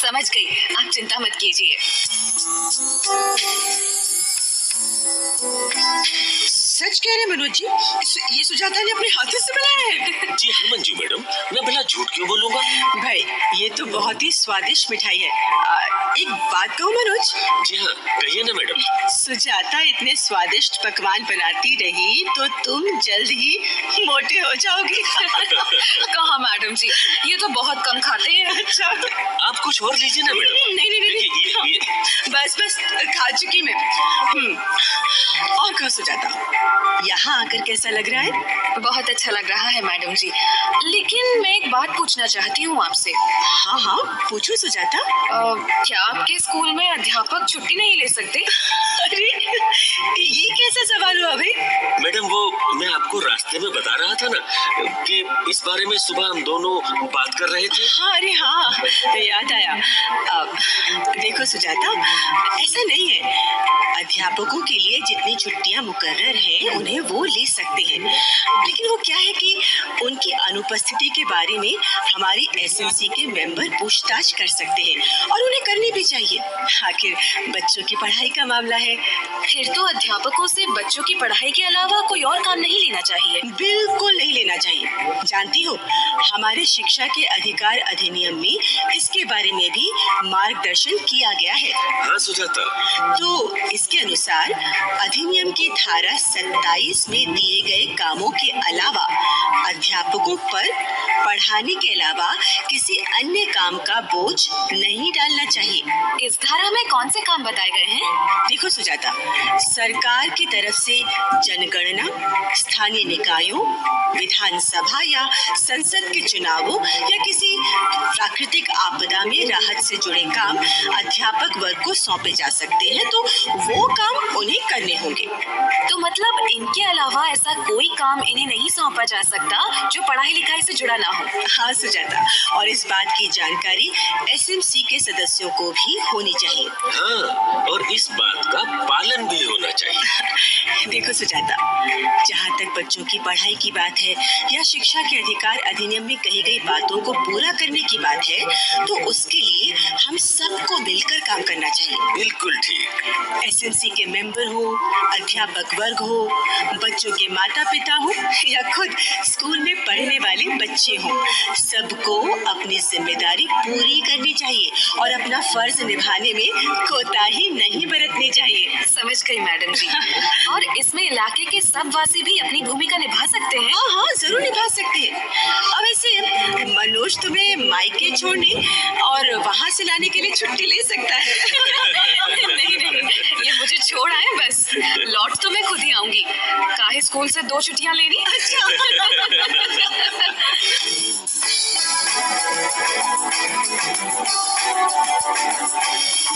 समझ गई, आप चिंता मत कीजिए। सच कह रहे मनोज जी, ये सुजाता ने अपने हाथों से बनाया है? जी हाँ मंजू मैडम, मैं भला झूठ क्यों बोलूंगा। भाई ये तो बहुत ही स्वादिष्ट मिठाई है। एक बात कहूँ मनोज? जी हाँ कहिए ना मैडम। सुजाता इतने स्वादिष्ट पकवान बनाती रही तो तुम जल्द ही मोटे हो जाओगे। कहा मैडम जी, ये तो बहुत कम खाते हैं। अच्छा आप कुछ और लीजिए ना मैडम। नहीं ये बस खा चुकी मैं। और कहो सुजाता, यहाँ आकर कैसा लग रहा है? बहुत अच्छा लग रहा है मैडम जी, लेकिन मैं एक बात पूछना चाहती हूँ आपसे। हाँ पूछो सुजाता। क्या आपके स्कूल में अध्यापक छुट्टी नहीं ले सकते? अरे ये कैसा सवाल हुआ भाई? मैडम वो मैं आपको रास्ते में बता रहा था ना कि इस बारे में सुबह हम दोनों बात कर रहे थे। हाँ अरे हाँ याद आया। देखो सुजाता, ऐसा नहीं है। अध्यापकों के लिए जितनी छुट्टियां मुकर्रर हैं उन्हें वो ले सकते हैं, लेकिन वो क्या है कि उनकी अनुपस्थिति के बारे में हमारी एसएमसी के मेंबर पूछताछ कर सकते हैं और उन्हें करनी भी चाहिए। आखिर बच्चों की पढ़ाई का मामला है। फिर तो अध्यापकों से बच्चों की पढ़ाई के अलावा कोई और काम नहीं लेना चाहिए। बिल्कुल नहीं लेना चाहिए। जानती हो, हमारे शिक्षा के अधिकार अधिनियम में इसके बारे में भी मार्गदर्शन किया गया है। हाँ सुजाता। तो इसके अनुसार अधिनियम की धारा 27 में दिए गए कामों के अलावा अध्यापकों पर पढ़ाने के अलावा किसी अन्य काम का बोझ नहीं डालना चाहिए। इस धारा में कौन से काम बताए गए हैं? देखो सुजाता, सरकार की तरफ से जनगणना, स्थानीय निकायों, विधानसभा या संसद के चुनावों या किसी प्राकृतिक आपदा में राहत से जुड़े काम अध्यापक वर्ग को सौंपे जा सकते हैं, तो वो काम उन्हें करने होंगे। तो मतलब इनके अलावा ऐसा कोई काम इन्हें नहीं सौंपा जा सकता जो पढ़ाई लिखाई से जुड़ा ना हो। हाँ सुजाता, और इस बात की जानकारी एसएमसी के सदस्यों को भी होनी चाहिए। हाँ, और इस बात का पालन भी होना चाहिए। देखो सुजाता, जहाँ तक बच्चों की पढ़ाई की बात है या शिक्षा के अधिकार अधिनियम में कही गई बातों को पूरा करने की बात है, तो उसके लिए हम सबको मिलकर काम करना चाहिए। बिल्कुल ठीक। एसएमसी के मेंबर हो, अध्यापक वर्ग हो, बच्चों के माता पिता हो या खुद स्कूल में पढ़ने वाले बच्चे हो, सबको अपनी जिम्मेदारी पूरी करनी चाहिए और अपना फर्ज निभाने में कोताही नहीं बरतनी चाहिए। समझ गई मैडम जी। और इसमें इलाके के सब वासी भी अपनी भूमिका निभा सकते हैं। हाँ जरूर निभा सकते हैं। अब ऐसे मनोज तुम्हें मायके छोड़ने और वहाँ से लाने के लिए छुट्टी ले सकता है। नहीं, ये मुझे छोड़ आए बस, लौट तो मैं खुद ही आऊंगी। काहे स्कूल से 2 छुट्टियां लेनी? अच्छा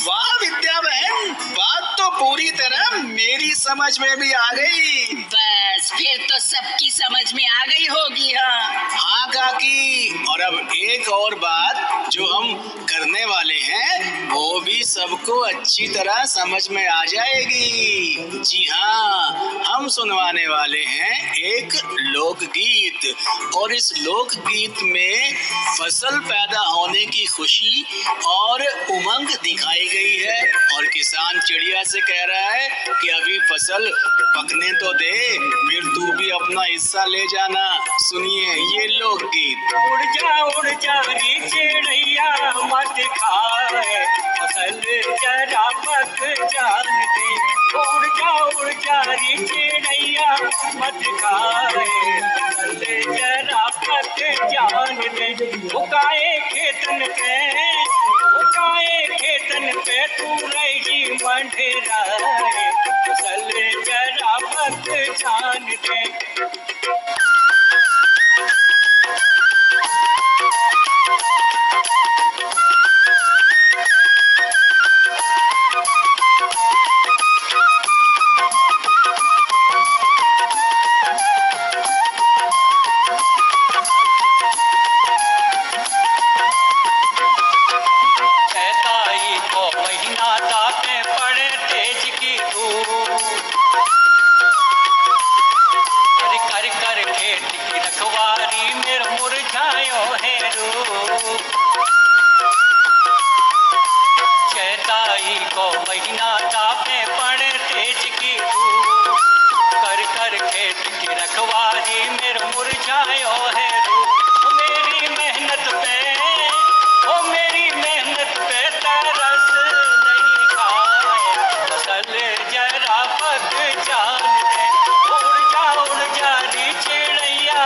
वाह विद्या बहन, बात तो पूरी तरह मेरी समझ में भी आ गई। बस फिर तो सबकी समझ में आ गई होगी। हाँ काकी, और अब एक और बात जो हम करने वाले हैं वो भी सबको अच्छी तरह समझ में आ जाएगी। जी हाँ, हम सुनवाने वाले हैं एक लोकगीत, और इस लोकगीत में फसल पैदा होने की खुशी और उमंग दिखाई गई है, और किसान चिड़िया से कह रहा है कि अभी फसल पकने तो दे, फिर तू भी अपना हिस्सा ले जाना। सुनिए ये लोकगीत। उड़ जा रे चिड़ैया मत खाए, फसल जरा पक जान दे। उड़ जा रे चिड़ैया मत खाए, फसल जरा पक जान दे। उकाए खेतन पे तू रही मंडराए, फसल जरा पक जान दे। को महीना तापे पड़े तेज की धूप, कर कर खेत की रखवाली मेरे मुरझायो है रूप। मेरी मेहनत पे, ओ मेरी मेहनत पे तरस नहीं खाए, फसल जरा पक जान दे। उड़ जा री चिड़ैया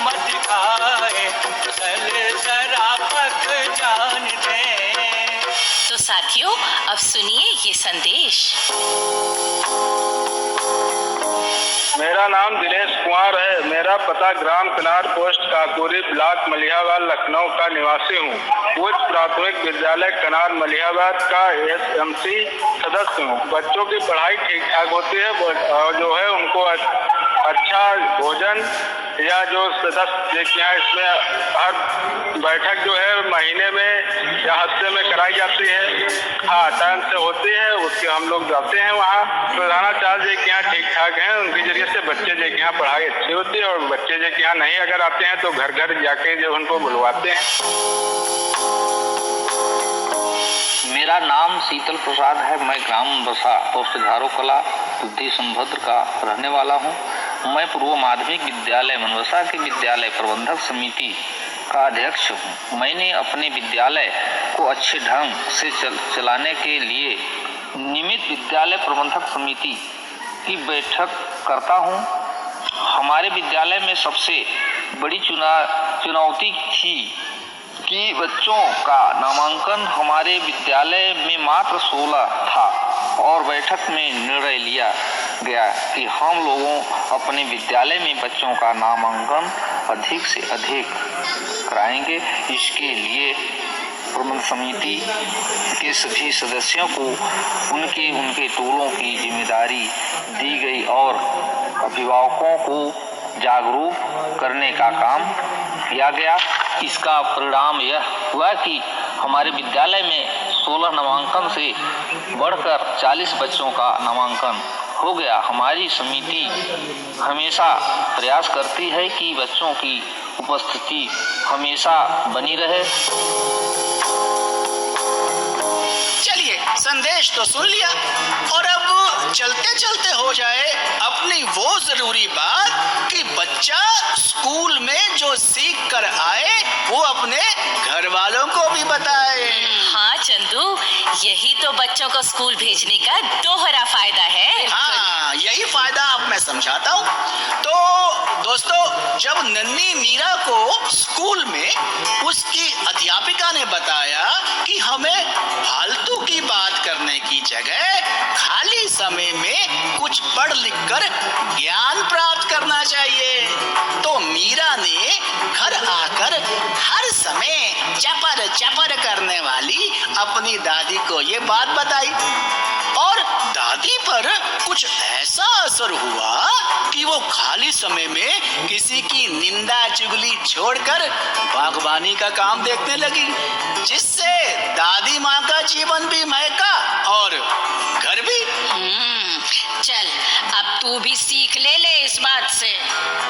मत खाए, फसल जरा पक जान दे। तो साथियों, अब सुनिए ये संदेश। मेरा नाम दिनेश कुमार है। मेरा पता ग्राम कनार पोस्ट काकोरी ब्लॉक मलिहाबाद लखनऊ का निवासी हूँ। उच्च प्राथमिक विद्यालय कनार मलिहाबाद का SMC सदस्य हूँ। बच्चों की पढ़ाई ठीक ठाक होती है और जो है उनको अच्छा भोजन या जो सदस्य देखते हैं, इसमें हर बैठक जो है महीने में या हफ्ते में कराई जाती है। हाँ, टाइम से होती है, उसके हम लोग जाते हैं वहाँ। प्रधानाचार्य जी के यहाँ ठीक ठाक हैं, उनके जरिए से बच्चे जी के यहाँ पढ़ाई अच्छी होती है। और बच्चे जी के यहाँ नहीं अगर आते हैं तो घर घर जाके जो उनको बुलवाते हैं। मेरा नाम शीतल प्रसाद है। मैं ग्राम बसा पोस्ट झारो कला बुद्धि संभद्र का रहने वाला हूँ। मैं पूर्व माध्यमिक विद्यालय मनवसा के विद्यालय प्रबंधक समिति का अध्यक्ष हूँ। मैंने अपने विद्यालय को अच्छे ढंग से चलाने के लिए नियमित विद्यालय प्रबंधक समिति की बैठक करता हूँ। हमारे विद्यालय में सबसे बड़ी चुनौती थी कि बच्चों का नामांकन हमारे विद्यालय में मात्र 16 था और बैठक में निर्णय लिया गया कि हम लोगों अपने विद्यालय में बच्चों का नामांकन अधिक से अधिक कराएंगे। इसके लिए प्रबंध समिति के सभी सदस्यों को उनके टोलों की जिम्मेदारी दी गई और अभिभावकों को जागरूक करने का काम किया गया। इसका परिणाम यह हुआ कि हमारे विद्यालय में 16 नामांकन से बढ़कर 40 बच्चों का नामांकन हो गया। हमारी समिति हमेशा प्रयास करती है कि बच्चों की उपस्थिति हमेशा बनी रहे। चलिए, संदेश तो सुन लिया और अब चलते चलते हो जाए अपनी वो जरूरी बात कि बच्चा स्कूल में जो सीख कर आए वो अपने घर वालों को भी बताए। हाँ चंदू, यही तो बच्चों को स्कूल भेजने का दोहरा फायदा है। हाँ, यही फायदा अब मैं समझाता हूँ। तो दोस्तों, जब नन्ही मीरा को स्कूल में उसकी अध्यापिका ने बताया कि हमें फालतू की बात करने की जगह खाली समय में कुछ पढ़ लिख कर ज्ञान प्राप्त करना चाहिए, तो मीरा ने घर आकर हर समय चपर चपर करने वाली अपनी दादी को ये बात बताई और दादी पर कुछ ऐसा असर हुआ कि वो खाली समय में किसी की निंदा चुगली छोड़कर बागवानी का काम देखने लगी, जिससे दादी माँ का जीवन भी महका और घर भी। चल, अब तू भी सीख ले इस बात से।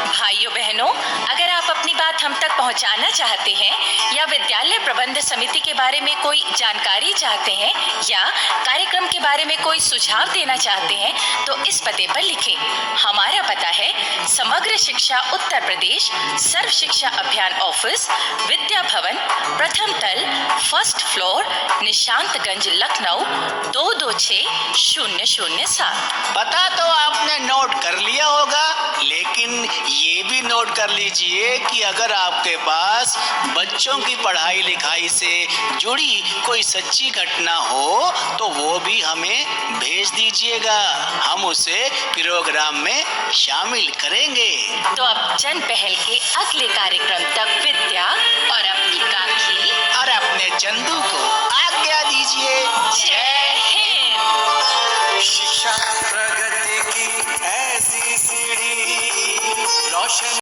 भाइयों बहनों, अगर आप अपनी बात हम तक पहुंचाना चाहते हैं या विद्यालय प्रबंध समिति के बारे में कोई जानकारी चाहते हैं या कार्यक्रम के बारे में कोई सुझाव देना चाहते हैं तो इस पते पर लिखें। हमारा पता है समग्र शिक्षा उत्तर प्रदेश सर्व शिक्षा अभियान ऑफिस, विद्या भवन, प्रथम तल, फर्स्ट फ्लोर, निशांतगंज, लखनऊ 226007। पता तो आपने नोट कर लिया होगा, लेकिन ये भी नोट कर लीजिए कि अगर आपके पास बच्चों की पढ़ाई लिखाई से जुड़ी कोई सच्ची घटना हो तो वो भी हमें भेज दीजिएगा, हम उसे प्रोग्राम में शामिल करेंगे। तो अब जन पहल के अगले कार्यक्रम तक विद्या और अपनी काकी और अपने चंदू को आज्ञा दीजिए। जय हिंद। शिक्षा प्रगति की ऐसी सीढ़ी रोशन